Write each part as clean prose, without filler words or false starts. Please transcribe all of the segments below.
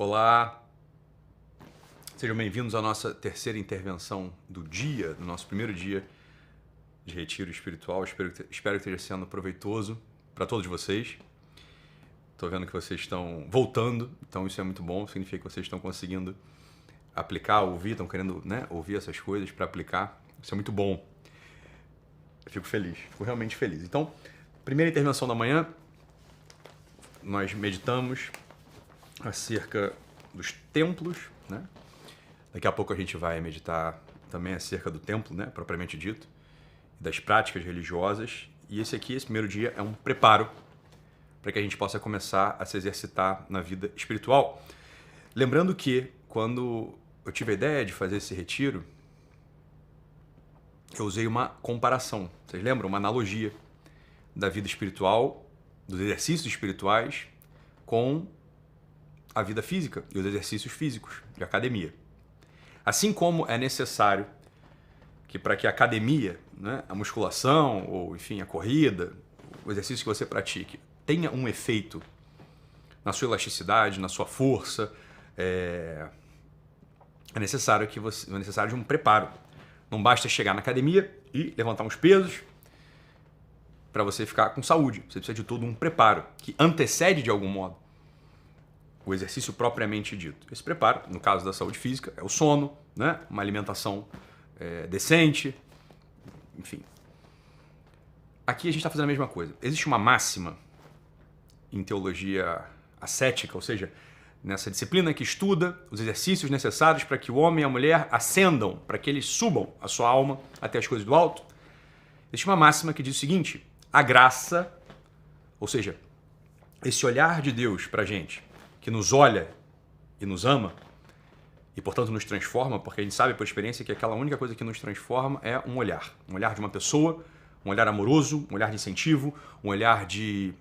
Olá, sejam bem-vindos à nossa terceira intervenção do dia, do nosso primeiro dia de retiro espiritual. Espero que esteja sendo proveitoso para todos vocês. Estou vendo que vocês estão voltando, então isso é muito bom, significa que vocês estão conseguindo aplicar, ouvir, estão querendo, ouvir essas coisas para aplicar. Isso é muito bom. Eu fico feliz, fico realmente feliz. Então, primeira intervenção da manhã, nós meditamos acerca dos templos, né? Daqui a pouco a gente vai meditar também acerca do templo, né, propriamente dito, das práticas religiosas. E esse primeiro dia, é um preparo para que a gente possa começar a se exercitar na vida espiritual. Lembrando que, quando eu tive a ideia de fazer esse retiro, eu usei uma comparação. Vocês lembram? Uma analogia da vida espiritual, dos exercícios espirituais, com a vida física e os exercícios físicos de academia. Assim como é necessário que para que a academia, né, a musculação ou enfim a corrida, o exercício que você pratique, tenha um efeito na sua elasticidade, na sua força, é necessário de um preparo. Não basta chegar na academia e levantar uns pesos para você ficar com saúde. Você precisa de todo um preparo que antecede de algum modo o exercício propriamente dito. Esse preparo, no caso da saúde física, é o sono, né? Uma alimentação decente, enfim. Aqui a gente está fazendo a mesma coisa. Existe uma máxima em teologia ascética, ou seja, nessa disciplina que estuda os exercícios necessários para que o homem e a mulher ascendam, para que eles subam a sua alma até as coisas do alto. Existe uma máxima que diz o seguinte: a graça, ou seja, esse olhar de Deus para a gente, que nos olha e nos ama, e portanto nos transforma, porque a gente sabe por experiência que aquela única coisa que nos transforma é um olhar de uma pessoa, um olhar amoroso, um olhar de incentivo, um olhar de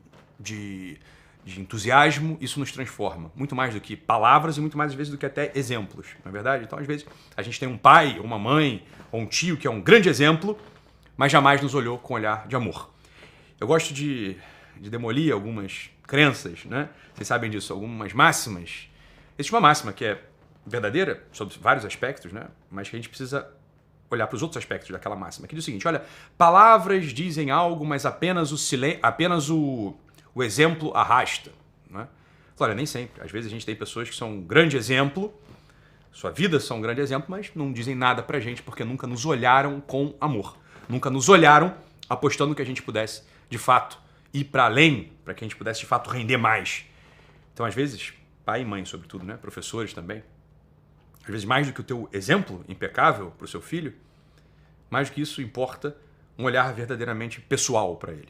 entusiasmo. Isso nos transforma, muito mais do que palavras e muito mais às vezes do que até exemplos, não é verdade? Então às vezes a gente tem um pai, ou uma mãe, ou um tio que é um grande exemplo, mas jamais nos olhou com um olhar de amor. Eu gosto de demolir algumas crenças, né? Vocês sabem disso, algumas máximas. Existe uma máxima que é verdadeira sobre vários aspectos, né? Mas que a gente precisa olhar para os outros aspectos daquela máxima, que diz o seguinte: olha, palavras dizem algo, mas apenas o exemplo arrasta, né? Olha, nem sempre. Às vezes a gente tem pessoas que são um grande exemplo, sua vida são um grande exemplo, mas não dizem nada pra gente porque nunca nos olharam com amor. Nunca nos olharam apostando que a gente pudesse, de fato, ir para além, para que a gente pudesse, de fato, render mais. Então, às vezes, pai e mãe, sobretudo, né? Professores também, às vezes, mais do que o teu exemplo impecável para o seu filho, mais do que isso, importa um olhar verdadeiramente pessoal para ele.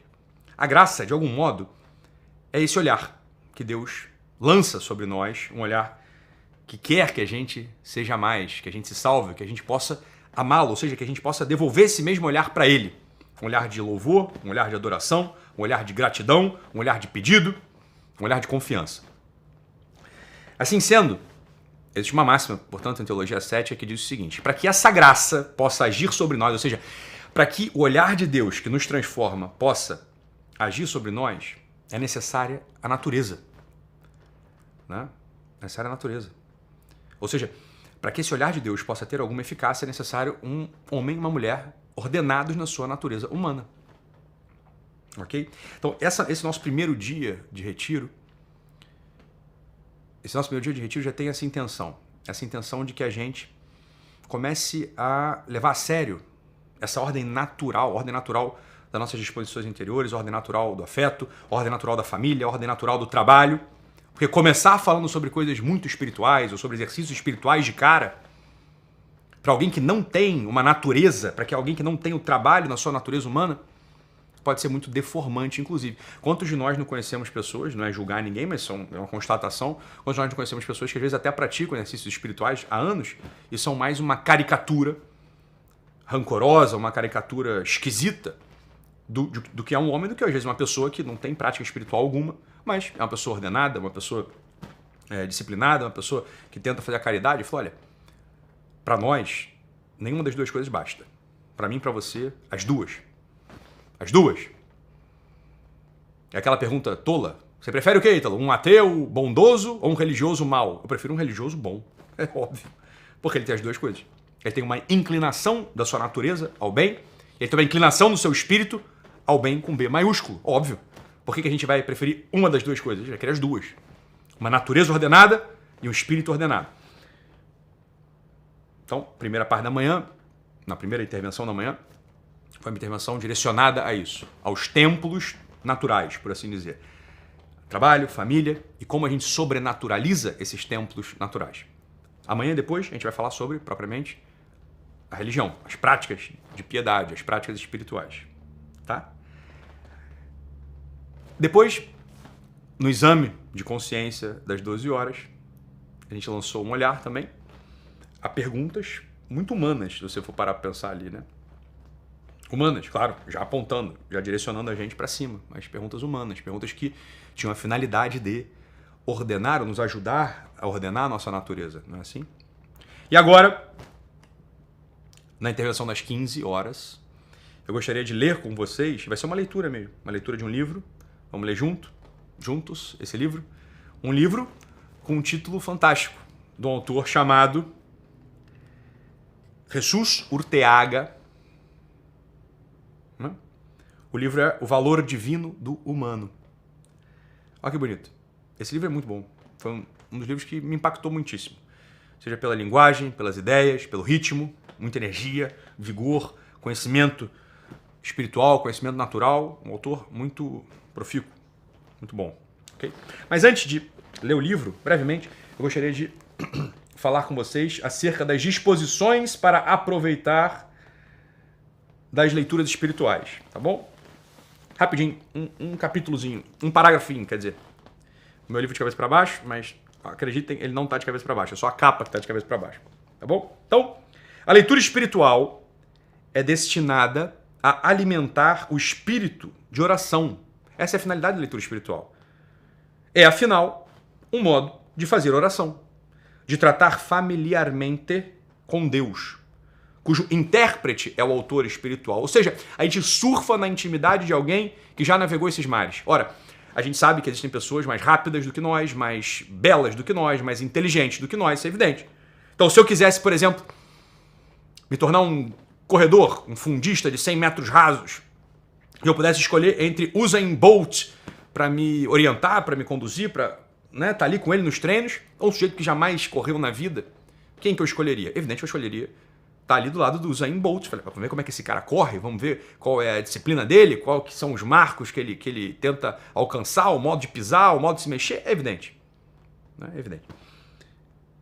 A graça, de algum modo, é esse olhar que Deus lança sobre nós, um olhar que quer que a gente seja mais, que a gente se salve, que a gente possa amá-lo, ou seja, que a gente possa devolver esse mesmo olhar para ele. Um olhar de louvor, um olhar de adoração, um olhar de gratidão, um olhar de pedido, um olhar de confiança. Assim sendo, existe uma máxima, portanto, em teologia ascética que diz o seguinte: para que essa graça possa agir sobre nós, ou seja, para que o olhar de Deus que nos transforma possa agir sobre nós, é necessária a natureza. Né? É necessária a natureza. Ou seja, para que esse olhar de Deus possa ter alguma eficácia, é necessário um homem e uma mulher ordenados na sua natureza humana. Ok? Então, esse nosso primeiro dia de retiro, já tem essa intenção de que a gente comece a levar a sério essa ordem natural das nossas disposições interiores, ordem natural do afeto, ordem natural da família, ordem natural do trabalho. Porque começar falando sobre coisas muito espirituais ou sobre exercícios espirituais de cara, para alguém que não tem uma natureza, para que alguém que não tem o trabalho na sua natureza humana, pode ser muito deformante, inclusive. Quantos de nós não conhecemos pessoas, não é julgar ninguém, mas é uma constatação, quantos de nós não conhecemos pessoas que às vezes até praticam exercícios espirituais há anos e são mais uma caricatura rancorosa, uma caricatura esquisita do que é um homem, do que às vezes uma pessoa que não tem prática espiritual alguma, mas é uma pessoa ordenada, uma pessoa disciplinada, uma pessoa que tenta fazer a caridade. E fala: olha, para nós, nenhuma das duas coisas basta. Para mim e para você, as duas. As duas. É aquela pergunta tola, Você prefere o quê, Ítalo? Um ateu bondoso ou um religioso mau? Eu prefiro um religioso bom, é óbvio. Porque ele tem as duas coisas. Ele tem uma inclinação da sua natureza ao bem, e ele tem uma inclinação do seu espírito ao bem com B maiúsculo, óbvio. Por que a gente vai preferir uma das duas coisas? A gente vai querer as duas. Uma natureza ordenada e um espírito ordenado. Então, primeira parte da manhã, na primeira intervenção da manhã, foi uma intervenção direcionada a isso, aos templos naturais, por assim dizer. Trabalho, família e como a gente sobrenaturaliza esses templos naturais. Amanhã, depois, a gente vai falar sobre, propriamente, a religião, as práticas de piedade, as práticas espirituais. Tá? Depois, no exame de consciência das 12 horas, a gente lançou um olhar também a perguntas muito humanas, se você for parar para pensar ali, né? Humanas, claro, já apontando, já direcionando a gente para cima, mas perguntas humanas, perguntas que tinham a finalidade de ordenar ou nos ajudar a ordenar a nossa natureza, não é assim? E agora, na intervenção das 15 horas, eu gostaria de ler com vocês, vai ser uma leitura mesmo, uma leitura de um livro, vamos ler juntos esse livro, um livro com um título fantástico, de um autor chamado Jesús Urteaga. O livro é O Valor Divino do Humano. Olha que bonito. Esse livro é muito bom. Foi um dos livros que me impactou muitíssimo. Seja pela linguagem, pelas ideias, pelo ritmo, muita energia, vigor, conhecimento espiritual, conhecimento natural. Um autor muito profícuo, muito bom. Okay? Mas antes de ler o livro, brevemente, eu gostaria de falar com vocês acerca das disposições para aproveitar das leituras espirituais, tá bom? Rapidinho, um capítulozinho, um parágrafinho, quer dizer. O meu livro de cabeça para baixo, mas acreditem, ele não está de cabeça para baixo, é só a capa que está de cabeça para baixo, tá bom? Então, a leitura espiritual é destinada a alimentar o espírito de oração. Essa é a finalidade da leitura espiritual. É, afinal, um modo de fazer oração, de tratar familiarmente com Deus, cujo intérprete é o autor espiritual. Ou seja, a gente surfa na intimidade de alguém que já navegou esses mares. Ora, a gente sabe que existem pessoas mais rápidas do que nós, mais belas do que nós, mais inteligentes do que nós, isso é evidente. Então, se eu quisesse, por exemplo, me tornar um corredor, um fundista de 100 metros rasos, e eu pudesse escolher entre Usain Bolt para me orientar, para me conduzir, para estar ali com ele nos treinos, ou um sujeito que jamais correu na vida, quem que eu escolheria? Evidente, eu escolheria estar ali do lado do Usain Bolt. Falei, vamos ver como é que esse cara corre, vamos ver qual é a disciplina dele, qual que são os marcos que ele tenta alcançar, o modo de pisar, o modo de se mexer. É evidente. É evidente.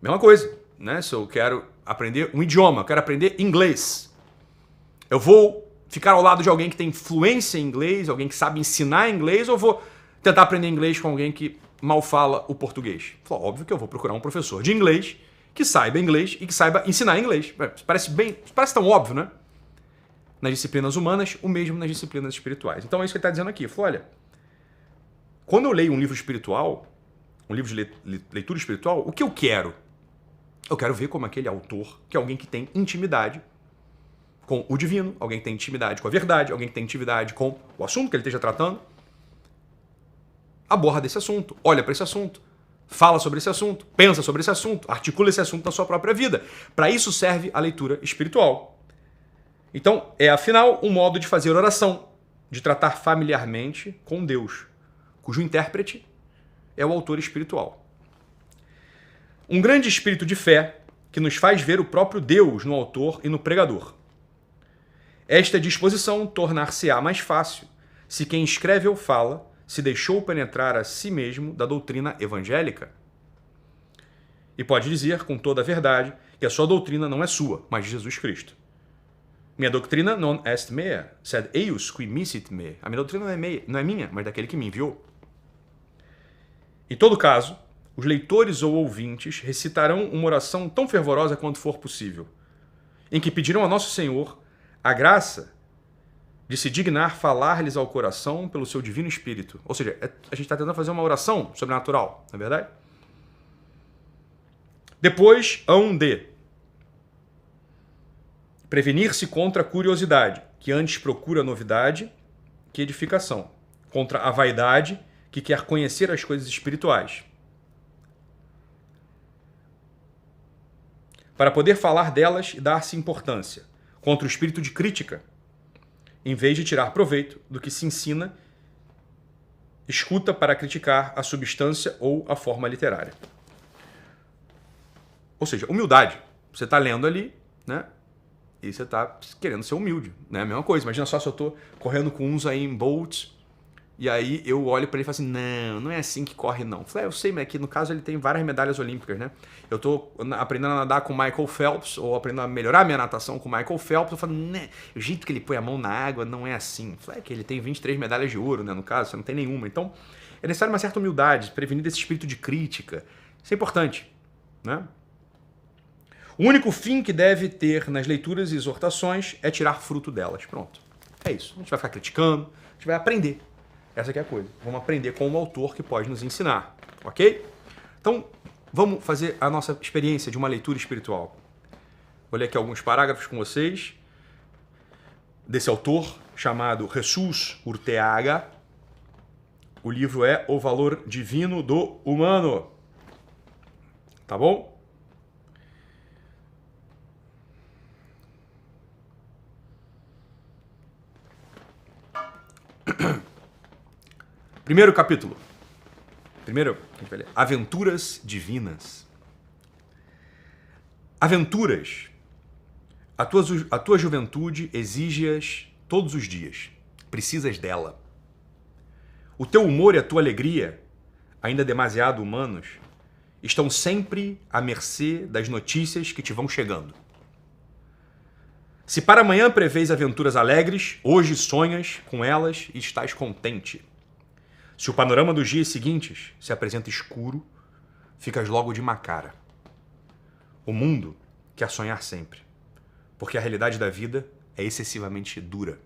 Mesma coisa, né? Se eu quero aprender um idioma, eu quero aprender inglês, eu vou ficar ao lado de alguém que tem fluência em inglês, alguém que sabe ensinar inglês, ou vou tentar aprender inglês com alguém que mal fala o português? Óbvio que eu vou procurar um professor de inglês que saiba inglês e que saiba ensinar inglês. Parece tão óbvio, né? Nas disciplinas humanas, o mesmo nas disciplinas espirituais. Então é isso que ele está dizendo aqui. Ele falou, olha, quando eu leio um livro espiritual, um livro de leitura espiritual, o que eu quero? Eu quero ver como aquele autor, que é alguém que tem intimidade com o divino, alguém que tem intimidade com a verdade, alguém que tem intimidade com o assunto que ele esteja tratando, aborda esse assunto, olha para esse assunto, fala sobre esse assunto, pensa sobre esse assunto, articula esse assunto na sua própria vida. Para isso serve a leitura espiritual. Então, é afinal um modo de fazer oração, de tratar familiarmente com Deus, cujo intérprete é o autor espiritual. Um grande espírito de fé que nos faz ver o próprio Deus no autor e no pregador. Esta disposição tornar-se-á mais fácil se quem escreve ou fala se deixou penetrar a si mesmo da doutrina evangélica. E pode dizer com toda a verdade que a sua doutrina não é sua, mas de Jesus Cristo. Minha doutrina non est mea, sed eius qui misit me. A minha doutrina não é minha, mas daquele que me enviou. Em todo caso, os leitores ou ouvintes recitarão uma oração tão fervorosa quanto for possível, em que pedirão a Nosso Senhor a graça de se dignar falar-lhes ao coração pelo seu divino espírito. Ou seja, a gente está tentando fazer uma oração sobrenatural, não é verdade? Depois, hão de prevenir-se contra a curiosidade, que antes procura novidade que edificação, contra a vaidade, que quer conhecer as coisas espirituais, para poder falar delas e dar-se importância, contra o espírito de crítica, em vez de tirar proveito do que se ensina, escuta para criticar a substância ou a forma literária. Ou seja, humildade. Você está lendo ali, né? E você está querendo ser humilde, né? A mesma coisa. Imagina só se eu estou correndo com uns aí em Bolt, e aí eu olho para ele e falo assim, não é assim que corre não. Eu sei, mas aqui no caso ele tem várias medalhas olímpicas, né? Eu estou aprendendo a nadar com o Michael Phelps, ou aprendendo a melhorar minha natação com o Michael Phelps, eu falo, né, o jeito que ele põe a mão na água não é assim. É que ele tem 23 medalhas de ouro, né? No caso, você não tem nenhuma. Então, é necessário uma certa humildade, prevenir desse espírito de crítica. Isso é importante, né? O único fim que deve ter nas leituras e exortações é tirar fruto delas. Pronto. É isso. A gente vai ficar criticando, a gente vai aprender. Essa que é a coisa. Vamos aprender com um autor que pode nos ensinar. Ok? Então, vamos fazer a nossa experiência de uma leitura espiritual. Vou ler aqui alguns parágrafos com vocês desse autor chamado Jesus Urteaga. O livro é O Valor Divino do Humano. Tá bom? Primeiro capítulo. Primeiro, a gente vai ler. Aventuras divinas. Aventuras. A tua juventude exige-as todos os dias. Precisas dela. O teu humor e a tua alegria, ainda demasiado humanos, estão sempre à mercê das notícias que te vão chegando. Se para amanhã prevês aventuras alegres, hoje sonhas com elas e estás contente. Se o panorama dos dias seguintes se apresenta escuro, ficas logo de má cara. O mundo quer sonhar sempre, porque a realidade da vida é excessivamente dura.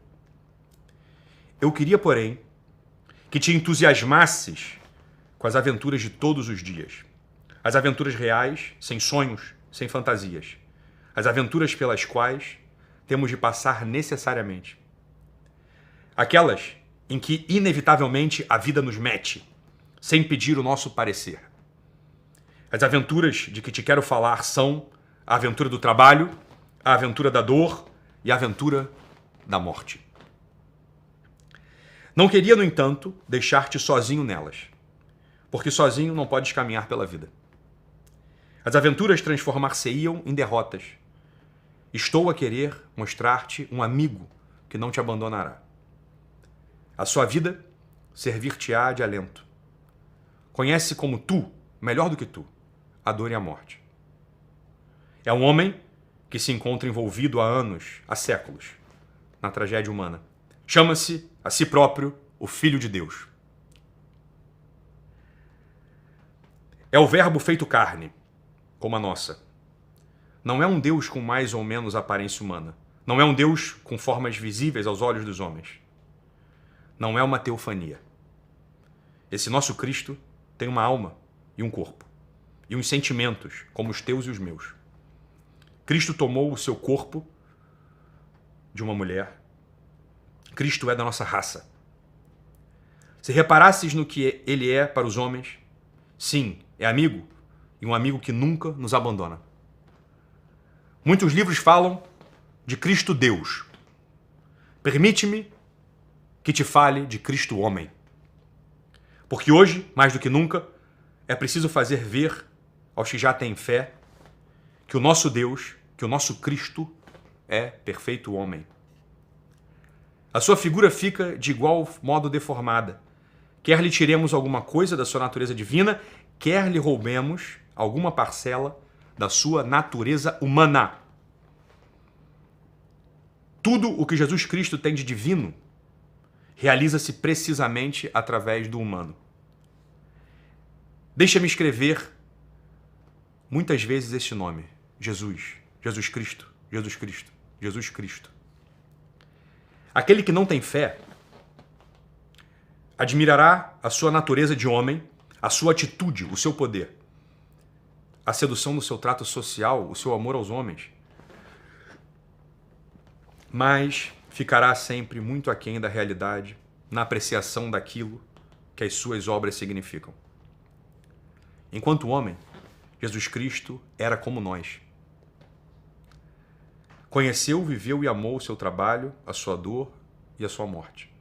Eu queria, porém, que te entusiasmasses com as aventuras de todos os dias. As aventuras reais, sem sonhos, sem fantasias. As aventuras pelas quais temos de passar necessariamente. Aquelas em que, inevitavelmente, a vida nos mete, sem pedir o nosso parecer. As aventuras de que te quero falar são a aventura do trabalho, a aventura da dor e a aventura da morte. Não queria, no entanto, deixar-te sozinho nelas, porque sozinho não podes caminhar pela vida. As aventuras transformar-se-iam em derrotas. Estou a querer mostrar-te um amigo que não te abandonará. A sua vida servir-te-á de alento. Conhece como tu, melhor do que tu, a dor e a morte. É um homem que se encontra envolvido há anos, há séculos, na tragédia humana. Chama-se a si próprio o Filho de Deus. É o Verbo feito carne, como a nossa. Não é um Deus com mais ou menos aparência humana. Não é um Deus com formas visíveis aos olhos dos homens. Não é uma teofania. Esse nosso Cristo tem uma alma e um corpo, e uns sentimentos, como os teus e os meus. Cristo tomou o seu corpo de uma mulher. Cristo é da nossa raça. Se reparasses no que ele é para os homens, sim, é amigo, e um amigo que nunca nos abandona. Muitos livros falam de Cristo Deus. Permite-me que te fale de Cristo homem. Porque hoje, mais do que nunca, é preciso fazer ver aos que já têm fé que o nosso Deus, que o nosso Cristo é perfeito homem. A sua figura fica de igual modo deformada. Quer lhe tiremos alguma coisa da sua natureza divina, quer lhe roubemos alguma parcela da sua natureza humana. Tudo o que Jesus Cristo tem de divino realiza-se precisamente através do humano. Deixa-me escrever muitas vezes este nome: Jesus, Jesus Cristo, Jesus Cristo, Jesus Cristo. Aquele que não tem fé admirará a sua natureza de homem, a sua atitude, o seu poder, a sedução do seu trato social, o seu amor aos homens, mas ficará sempre muito aquém da realidade na apreciação daquilo que as suas obras significam. Enquanto homem, Jesus Cristo era como nós. Conheceu, viveu e amou o seu trabalho, a sua dor e a sua morte.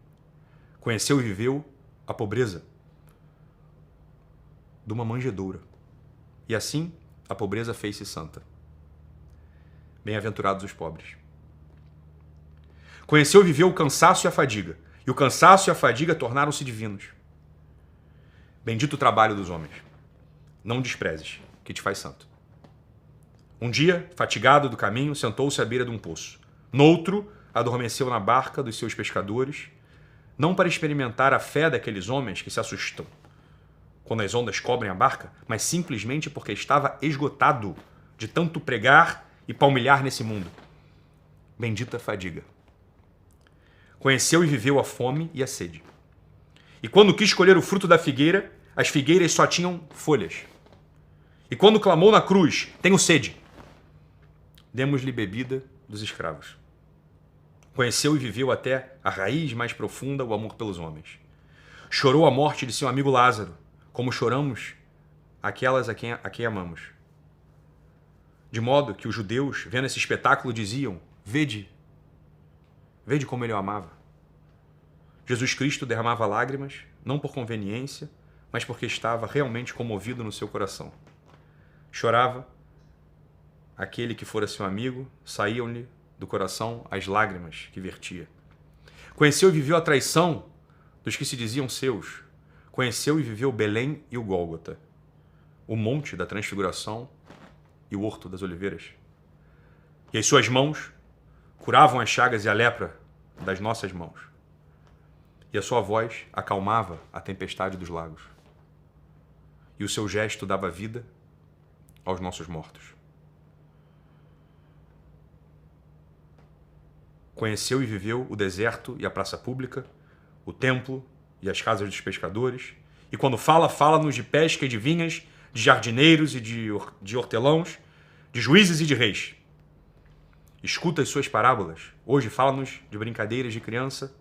Conheceu e viveu a pobreza de uma manjedoura. E assim, a pobreza fez-se santa. Bem-aventurados os pobres. Conheceu e viveu o cansaço e a fadiga. E o cansaço e a fadiga tornaram-se divinos. Bendito o trabalho dos homens. Não desprezes, que te faz santo. Um dia, fatigado do caminho, sentou-se à beira de um poço. Noutro, adormeceu na barca dos seus pescadores, não para experimentar a fé daqueles homens que se assustam quando as ondas cobrem a barca, mas simplesmente porque estava esgotado de tanto pregar e palmilhar nesse mundo. Bendita fadiga. Conheceu e viveu a fome e a sede. E quando quis colher o fruto da figueira, as figueiras só tinham folhas. E quando clamou na cruz, tenho sede, demos-lhe bebida dos escravos. Conheceu e viveu até a raiz mais profunda o amor pelos homens. Chorou a morte de seu amigo Lázaro, como choramos aquelas a quem amamos. De modo que os judeus, vendo esse espetáculo, diziam: vede como ele o amava. Jesus Cristo derramava lágrimas, não por conveniência, mas porque estava realmente comovido no seu coração. Chorava aquele que fora seu amigo, saíam-lhe do coração as lágrimas que vertia. Conheceu e viveu a traição dos que se diziam seus. Conheceu e viveu Belém e o Gólgota, o monte da transfiguração e o horto das oliveiras. E as suas mãos curavam as chagas e a lepra das nossas mãos. E a sua voz acalmava a tempestade dos lagos. E o seu gesto dava vida aos nossos mortos. Conheceu e viveu o deserto e a praça pública, o templo e as casas dos pescadores. E quando fala-nos de pesca e de vinhas, de jardineiros e de hortelãos, de juízes e de reis. Escuta as suas parábolas. Hoje fala-nos de brincadeiras de criança,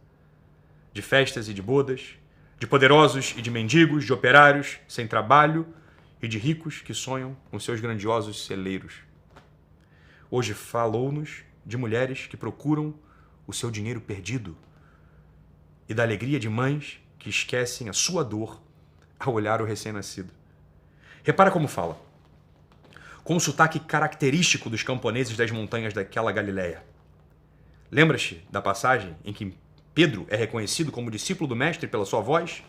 de festas e de bodas, de poderosos e de mendigos, de operários sem trabalho e de ricos que sonham com seus grandiosos celeiros. Hoje falou-nos de mulheres que procuram o seu dinheiro perdido e da alegria de mães que esquecem a sua dor ao olhar o recém-nascido. Repara como fala, com o sotaque característico dos camponeses das montanhas daquela Galileia. Lembra-te da passagem em que Pedro é reconhecido como discípulo do Mestre pela sua voz?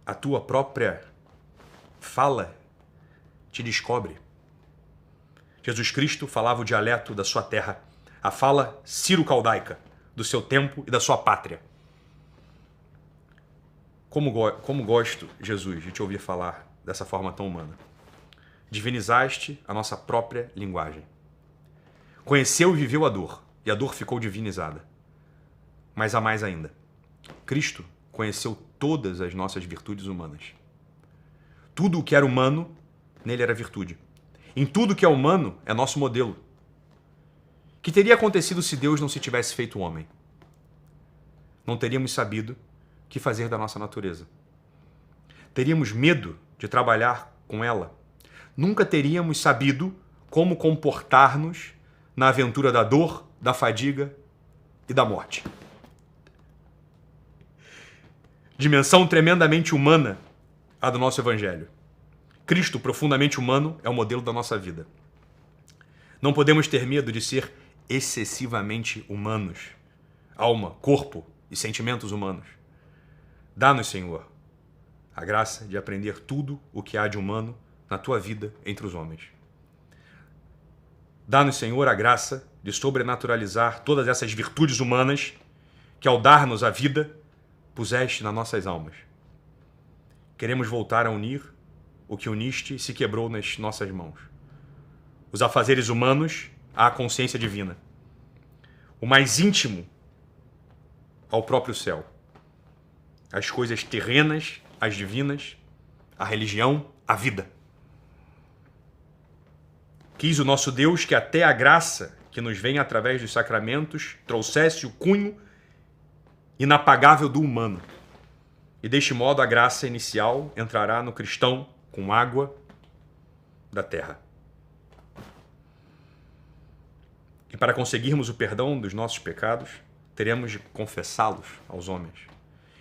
A tua própria fala te descobre. Jesus Cristo falava o dialeto da sua terra, a fala ciro-caldaica, do seu tempo e da sua pátria. Como gosto, Jesus, de te ouvir falar dessa forma tão humana. Divinizaste a nossa própria linguagem. Conheceu e viveu a dor, e a dor ficou divinizada. Mas há mais ainda. Cristo conheceu todas as nossas virtudes humanas. Tudo o que era humano, nele era virtude. Em tudo que é humano, é nosso modelo. Que teria acontecido se Deus não se tivesse feito homem? Não teríamos sabido o que fazer da nossa natureza. Teríamos medo de trabalhar com ela. Nunca teríamos sabido como comportar-nos na aventura da dor, da fadiga e da morte. Dimensão tremendamente humana a do nosso Evangelho. Cristo, profundamente humano, é o modelo da nossa vida. Não podemos ter medo de ser excessivamente humanos. Alma, corpo e sentimentos humanos. Dá-nos, Senhor, a graça de aprender tudo o que há de humano na tua vida entre os homens. Dá-nos, Senhor, a graça de sobrenaturalizar todas essas virtudes humanas que, ao dar-nos a vida, puseste nas nossas almas. Queremos voltar a unir o que uniste e se quebrou nas nossas mãos. Os afazeres humanos à consciência divina. O mais íntimo ao próprio céu. As coisas terrenas, as divinas, a religião, a vida. Quis o nosso Deus que até a graça que nos vem através dos sacramentos trouxesse o cunho inapagável do humano. E deste modo a graça inicial entrará no cristão com água da terra. E para conseguirmos o perdão dos nossos pecados, teremos de confessá-los aos homens.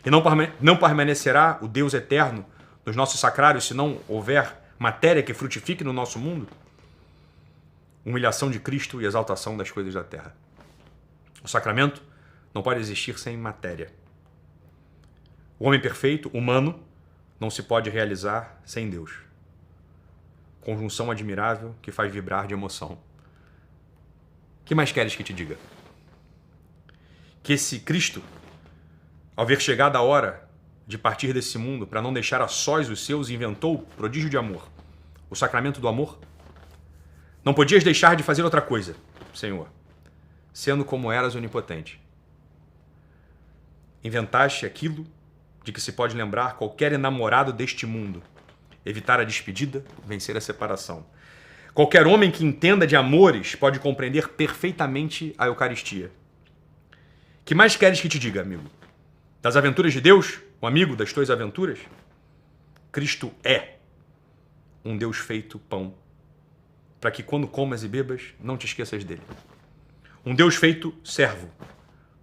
E não permanecerá o Deus eterno nos nossos sacrários se não houver matéria que frutifique no nosso mundo? Humilhação de Cristo e exaltação das coisas da terra. O sacramento não pode existir sem matéria. O homem perfeito, humano, não se pode realizar sem Deus. Conjunção admirável que faz vibrar de emoção. Que mais queres que te diga? Que esse Cristo, ao ver chegada a hora de partir desse mundo para não deixar a sós os seus, inventou o prodígio de amor, o sacramento do amor? Não podias deixar de fazer outra coisa, Senhor, sendo como eras onipotente. Inventaste aquilo de que se pode lembrar qualquer enamorado deste mundo, evitar a despedida, vencer a separação. Qualquer homem que entenda de amores pode compreender perfeitamente a Eucaristia. Que mais queres que te diga, amigo? Das aventuras de Deus, o amigo das tuas aventuras? Cristo é um Deus feito pão, para que quando comas e bebas, não te esqueças dele. Um Deus feito servo,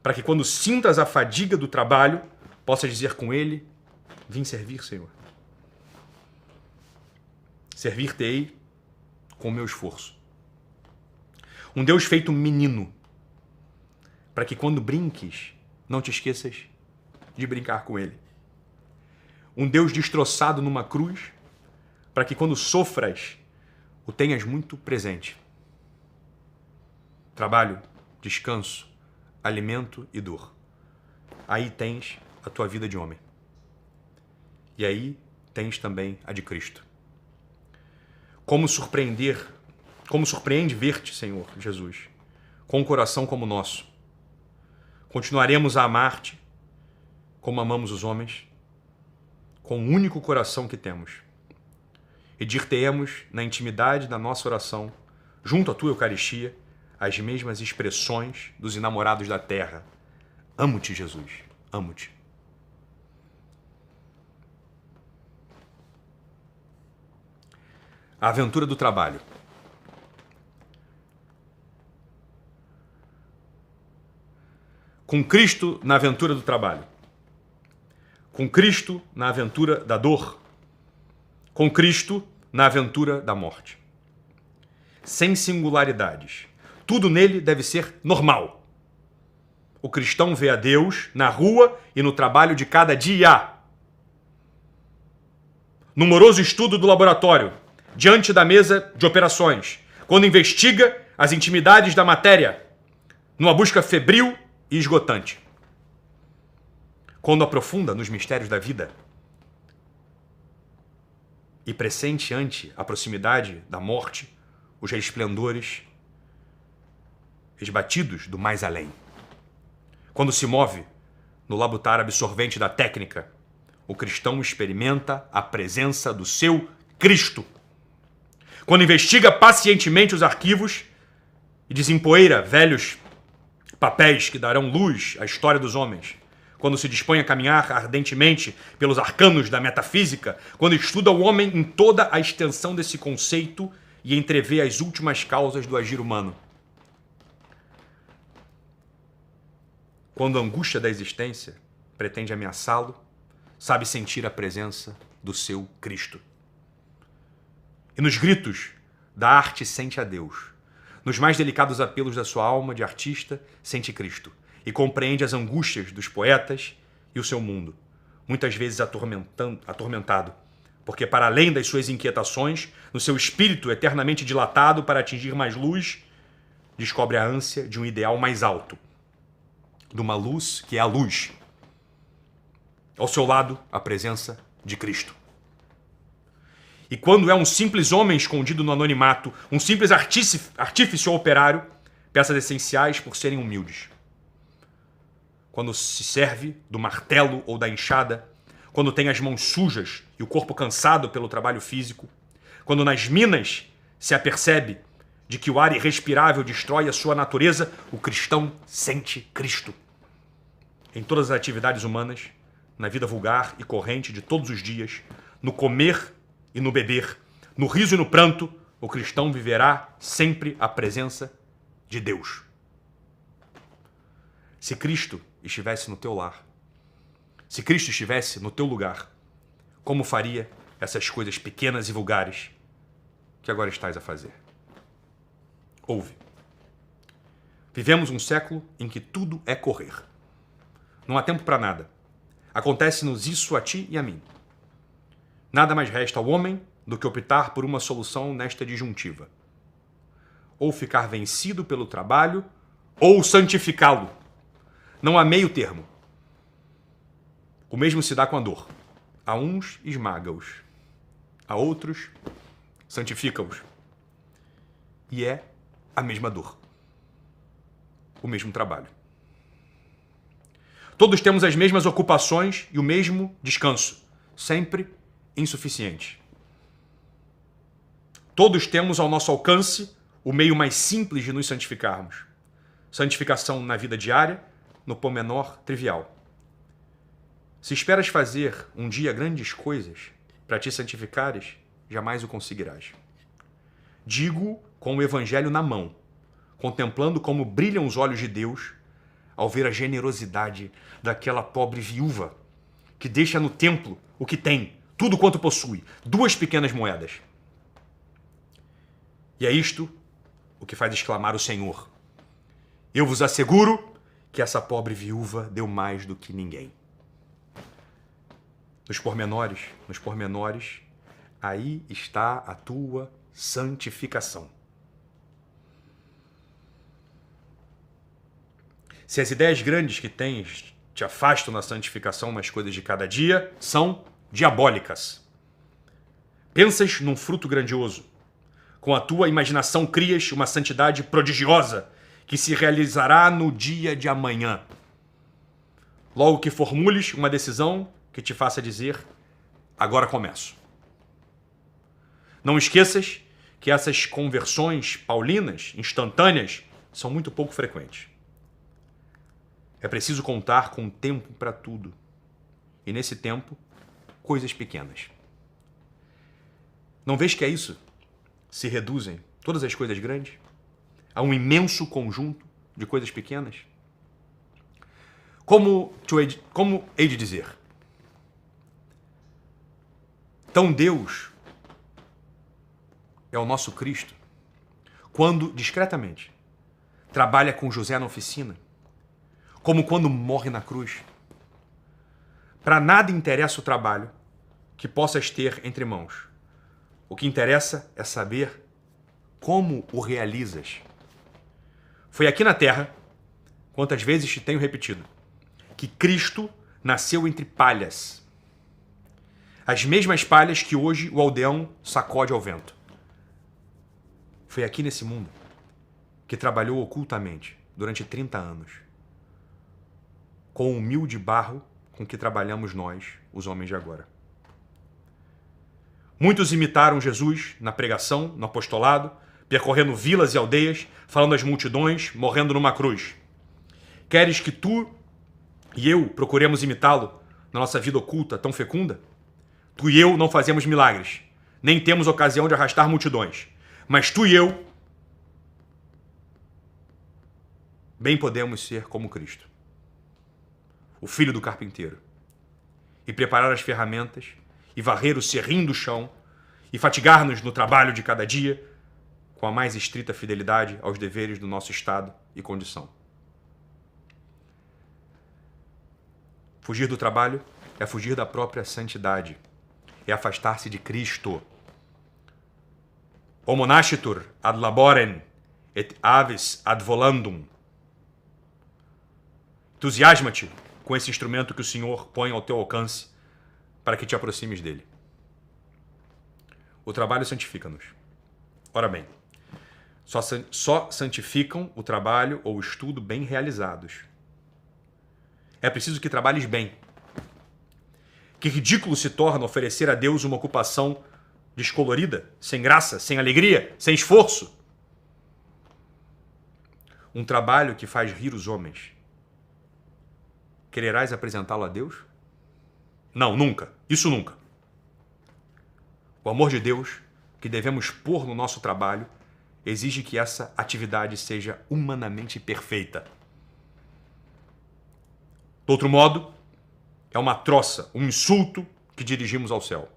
para que quando sintas a fadiga do trabalho, possas dizer com ele: vim servir, Senhor. Servir-te-ei com o meu esforço. Um Deus feito menino, para que quando brinques, não te esqueças de brincar com ele. Um Deus destroçado numa cruz, para que quando sofras, o tenhas muito presente. Trabalho, descanso, alimento e dor. Aí tens a tua vida de homem. E aí tens também a de Cristo. Como surpreende ver-te, Senhor Jesus, com um coração como o nosso. Continuaremos a amar-te como amamos os homens, com o único coração que temos. E dir-te-emos na intimidade da nossa oração, junto à tua Eucaristia, as mesmas expressões dos enamorados da terra. Amo-te, Jesus, amo-te. A aventura do trabalho. Com Cristo na aventura do trabalho. Com Cristo na aventura da dor. Com Cristo na aventura da morte. Sem singularidades. Tudo nele deve ser normal. O cristão vê a Deus na rua e no trabalho de cada dia. No moroso estudo do laboratório, diante da mesa de operações, quando investiga as intimidades da matéria, numa busca febril e esgotante. Quando aprofunda nos mistérios da vida e pressente ante a proximidade da morte os resplendores esbatidos do mais além. Quando se move no labutar absorvente da técnica, o cristão experimenta a presença do seu Cristo. Quando investiga pacientemente os arquivos e desempoeira velhos papéis que darão luz à história dos homens, quando se dispõe a caminhar ardentemente pelos arcanos da metafísica, quando estuda o homem em toda a extensão desse conceito e entrevê as últimas causas do agir humano. Quando a angústia da existência pretende ameaçá-lo, sabe sentir a presença do seu Cristo. E nos gritos da arte sente a Deus. Nos mais delicados apelos da sua alma de artista, sente Cristo. E compreende as angústias dos poetas e o seu mundo, muitas vezes atormentado, porque para além das suas inquietações, no seu espírito eternamente dilatado para atingir mais luz, descobre a ânsia de um ideal mais alto, de uma luz que é a luz. Ao seu lado, a presença de Cristo. E quando é um simples homem escondido no anonimato, um simples artífice ou operário, peças essenciais por serem humildes. Quando se serve do martelo ou da enxada, quando tem as mãos sujas e o corpo cansado pelo trabalho físico, quando nas minas se apercebe de que o ar irrespirável destrói a sua natureza, o cristão sente Cristo. Em todas as atividades humanas, na vida vulgar e corrente de todos os dias, no comer e no beber, no riso e no pranto, o cristão viverá sempre a presença de Deus. Se Cristo estivesse no teu lar, se Cristo estivesse no teu lugar, como faria essas coisas pequenas e vulgares que agora estás a fazer? Ouve. Vivemos um século em que tudo é correr. Não há tempo para nada. Acontece-nos isso a ti e a mim. Nada mais resta ao homem do que optar por uma solução nesta disjuntiva. Ou ficar vencido pelo trabalho, ou santificá-lo. Não há meio termo. O mesmo se dá com a dor. A uns esmaga-os, a outros santifica-os. E é a mesma dor. O mesmo trabalho. Todos temos as mesmas ocupações e o mesmo descanso, sempre insuficiente. Todos temos ao nosso alcance o meio mais simples de nos santificarmos. Santificação na vida diária, no pormenor trivial. Se esperas fazer um dia grandes coisas para te santificares, jamais o conseguirás. Digo com o evangelho na mão, contemplando como brilham os olhos de Deus ao ver a generosidade daquela pobre viúva que deixa no templo o que tem, tudo quanto possui, 2 pequenas moedas. E é isto o que faz exclamar o Senhor. Eu vos asseguro que essa pobre viúva deu mais do que ninguém. Nos pormenores, aí está a tua santificação. Se as ideias grandes que tens te afastam da santificação nas coisas de cada dia, são diabólicas. Pensas num fruto grandioso. Com a tua imaginação crias uma santidade prodigiosa que se realizará no dia de amanhã. Logo que formules uma decisão que te faça dizer, agora começo. Não esqueças que essas conversões paulinas, instantâneas, são muito pouco frequentes. É preciso contar com tempo para tudo. E nesse tempo, coisas pequenas. Não vês que é isso? Se reduzem todas as coisas grandes a um imenso conjunto de coisas pequenas? Como hei de dizer? Então Deus é o nosso Cristo quando, discretamente, trabalha com José na oficina, como quando morre na cruz. Para nada interessa o trabalho que possas ter entre mãos. O que interessa é saber como o realizas. Foi aqui na terra, quantas vezes te tenho repetido, que Cristo nasceu entre palhas. As mesmas palhas que hoje o aldeão sacode ao vento. Foi aqui nesse mundo que trabalhou ocultamente durante 30 anos, com o humilde barro com que trabalhamos nós, os homens de agora. Muitos imitaram Jesus na pregação, no apostolado, percorrendo vilas e aldeias, falando às multidões, morrendo numa cruz. Queres que tu e eu procuremos imitá-lo na nossa vida oculta tão fecunda? Tu e eu não fazemos milagres, nem temos ocasião de arrastar multidões. Mas tu e eu bem podemos ser como Cristo, o filho do carpinteiro, e preparar as ferramentas, e varrer o serrim do chão, e fatigar-nos no trabalho de cada dia, com a mais estrita fidelidade aos deveres do nosso estado e condição. Fugir do trabalho é fugir da própria santidade, é afastar-se de Cristo. Homo nascitur ad laborem et avis ad volandum. Entusiasma-te com esse instrumento que o Senhor põe ao teu alcance para que te aproximes dele. O trabalho santifica-nos. Ora bem, só santificam o trabalho ou o estudo bem realizados. É preciso que trabalhes bem. Que ridículo se torna oferecer a Deus uma ocupação descolorida, sem graça, sem alegria, sem esforço. Um trabalho que faz rir os homens. Quererás apresentá-lo a Deus? Não, nunca. Isso nunca. O amor de Deus que devemos pôr no nosso trabalho exige que essa atividade seja humanamente perfeita. De outro modo, é uma troça, um insulto que dirigimos ao céu.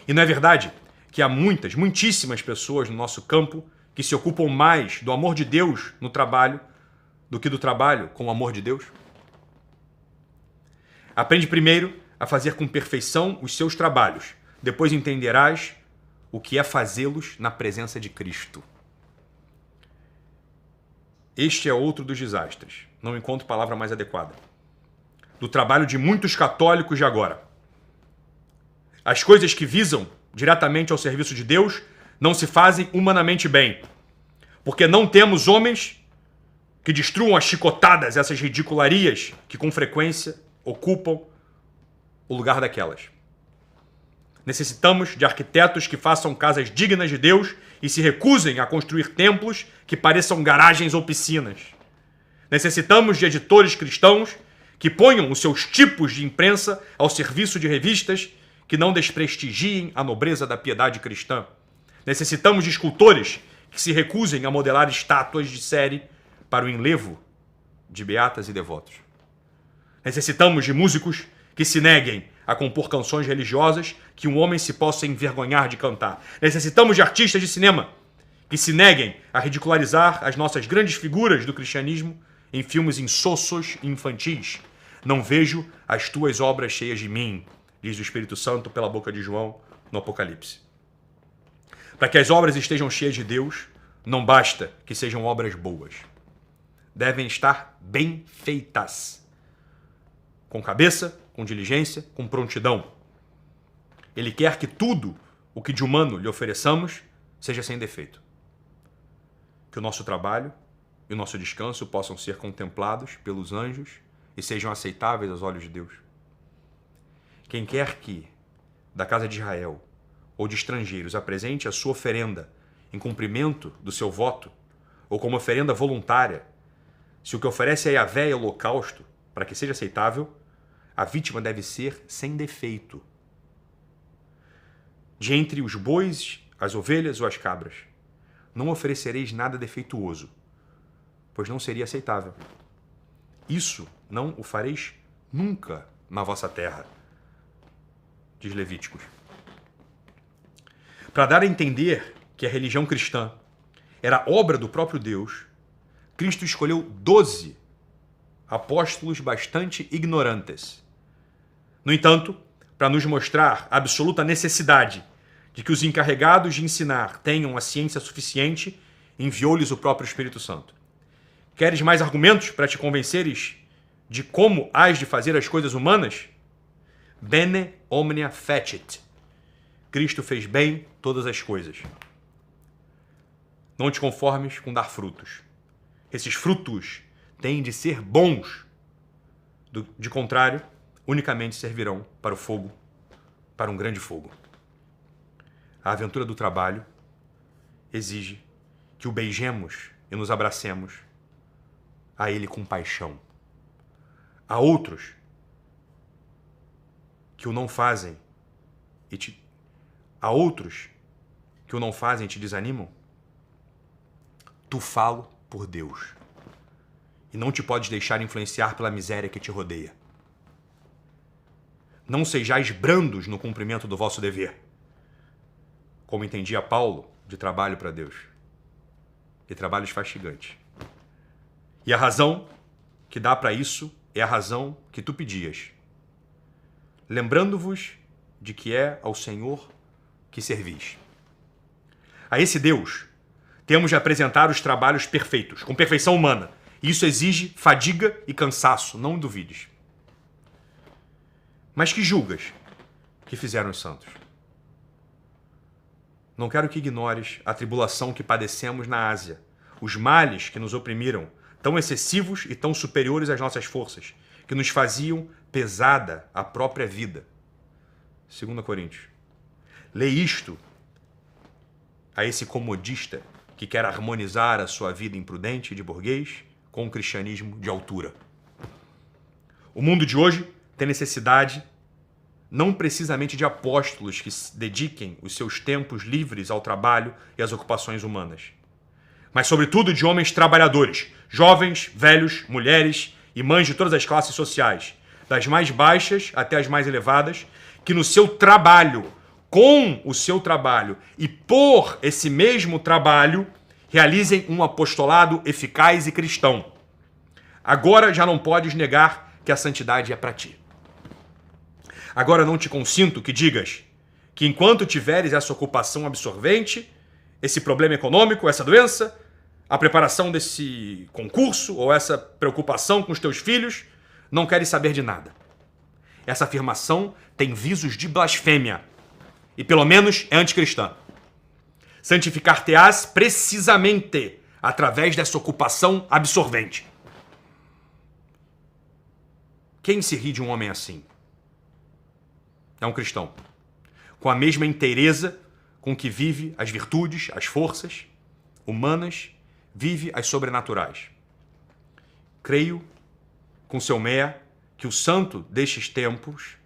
E não é verdade que há muitíssimas pessoas no nosso campo que se ocupam mais do amor de Deus no trabalho do que do trabalho com o amor de Deus? Aprende primeiro a fazer com perfeição os seus trabalhos. Depois entenderás o que é fazê-los na presença de Cristo. Este é outro dos desastres. Não encontro palavra mais adequada. Do trabalho de muitos católicos de agora. As coisas que visam diretamente ao serviço de Deus não se fazem humanamente bem. Porque não temos homens que destruam as chicotadas, essas ridicularias que com frequência ocupam o lugar daquelas. Necessitamos de arquitetos que façam casas dignas de Deus e se recusem a construir templos que pareçam garagens ou piscinas. Necessitamos de editores cristãos que ponham os seus tipos de imprensa ao serviço de revistas que não desprestigiem a nobreza da piedade cristã. Necessitamos de escultores que se recusem a modelar estátuas de série para o enlevo de beatas e devotos. Necessitamos de músicos que se neguem a compor canções religiosas que um homem se possa envergonhar de cantar. Necessitamos de artistas de cinema que se neguem a ridicularizar as nossas grandes figuras do cristianismo em filmes insossos e infantis. Não vejo as tuas obras cheias de mim, diz o Espírito Santo pela boca de João no Apocalipse. Para que as obras estejam cheias de Deus, não basta que sejam obras boas. Devem estar bem feitas. Com cabeça, com diligência, com prontidão. Ele quer que tudo o que de humano lhe ofereçamos seja sem defeito. Que o nosso trabalho e o nosso descanso possam ser contemplados pelos anjos e sejam aceitáveis aos olhos de Deus. Quem quer que, da casa de Israel ou de estrangeiros, apresente a sua oferenda em cumprimento do seu voto, ou como oferenda voluntária, se o que oferece a Yahvé é holocausto, para que seja aceitável, a vítima deve ser sem defeito. De entre os bois, as ovelhas ou as cabras, não oferecereis nada defeituoso, pois não seria aceitável. Isso não o fareis nunca na vossa terra, diz Levíticos. Para dar a entender que a religião cristã era obra do próprio Deus, Cristo escolheu 12 apóstolos bastante ignorantes. No entanto, para nos mostrar a absoluta necessidade de que os encarregados de ensinar tenham a ciência suficiente, enviou-lhes o próprio Espírito Santo. Queres mais argumentos para te convenceres de como hás de fazer as coisas humanas? Bene omnia fecit. Cristo fez bem todas as coisas. Não te conformes com dar frutos. Esses frutos têm de ser bons. De contrário, unicamente servirão para o fogo, para um grande fogo. A aventura do trabalho exige que o beijemos e nos abracemos a ele com paixão. Há outros que o não fazem e te desanimam. Tu falo por Deus e não te podes deixar influenciar pela miséria que te rodeia. Não sejais brandos no cumprimento do vosso dever, como entendia Paulo de trabalho para Deus, e trabalhos fastigantes. E a razão que dá para isso é a razão que tu pedias, lembrando-vos de que é ao Senhor que servis. A esse Deus temos de apresentar os trabalhos perfeitos, com perfeição humana. Isso exige fadiga e cansaço, não duvides. Mas que julgas que fizeram os santos? Não quero que ignores a tribulação que padecemos na Ásia, os males que nos oprimiram, tão excessivos e tão superiores às nossas forças, que nos faziam pesada a própria vida. 2 Coríntios. Lê isto a esse comodista que quer harmonizar a sua vida imprudente de burguês com o cristianismo de altura. O mundo de hoje tem necessidade não precisamente de apóstolos que dediquem os seus tempos livres ao trabalho e às ocupações humanas, mas sobretudo de homens trabalhadores, jovens, velhos, mulheres e mães de todas as classes sociais, das mais baixas até as mais elevadas, que no seu trabalho, com o seu trabalho e por esse mesmo trabalho, realizem um apostolado eficaz e cristão. Agora já não podes negar que a santidade é para ti. Agora não te consinto que digas que enquanto tiveres essa ocupação absorvente, esse problema econômico, essa doença, a preparação desse concurso ou essa preocupação com os teus filhos, não queres saber de nada. Essa afirmação tem visos de blasfêmia e pelo menos é anticristã. Santificar-te-ás precisamente através dessa ocupação absorvente. Quem se ri de um homem assim? É um cristão, com a mesma inteireza com que vive as virtudes, as forças humanas, vive as sobrenaturais. Creio, com seu mé, que o santo destes tempos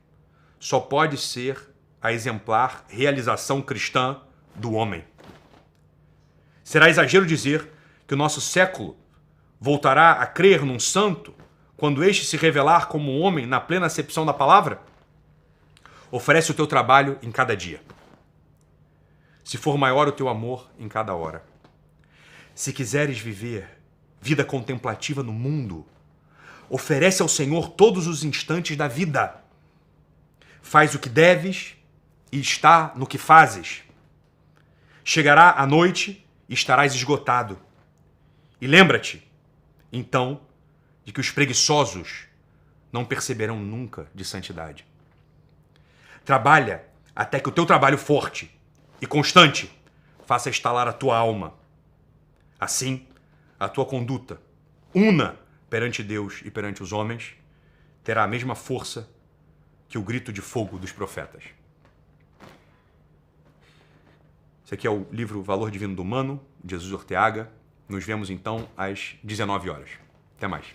só pode ser a exemplar realização cristã do homem. Será exagero dizer que o nosso século voltará a crer num santo quando este se revelar como um homem na plena acepção da palavra? Oferece o teu trabalho em cada dia. Se for maior o teu amor em cada hora. Se quiseres viver vida contemplativa no mundo, oferece ao Senhor todos os instantes da vida. Faz o que deves e está no que fazes. Chegará a noite e estarás esgotado. E lembra-te, então, de que os preguiçosos não perceberão nunca de santidade. Trabalha até que o teu trabalho forte e constante faça estalar a tua alma. Assim, a tua conduta, una perante Deus e perante os homens, terá a mesma força que o grito de fogo dos profetas. Esse aqui é o livro Valor Divino do Humano, de Jesus Orteaga. Nos vemos então às 19 horas. Até mais.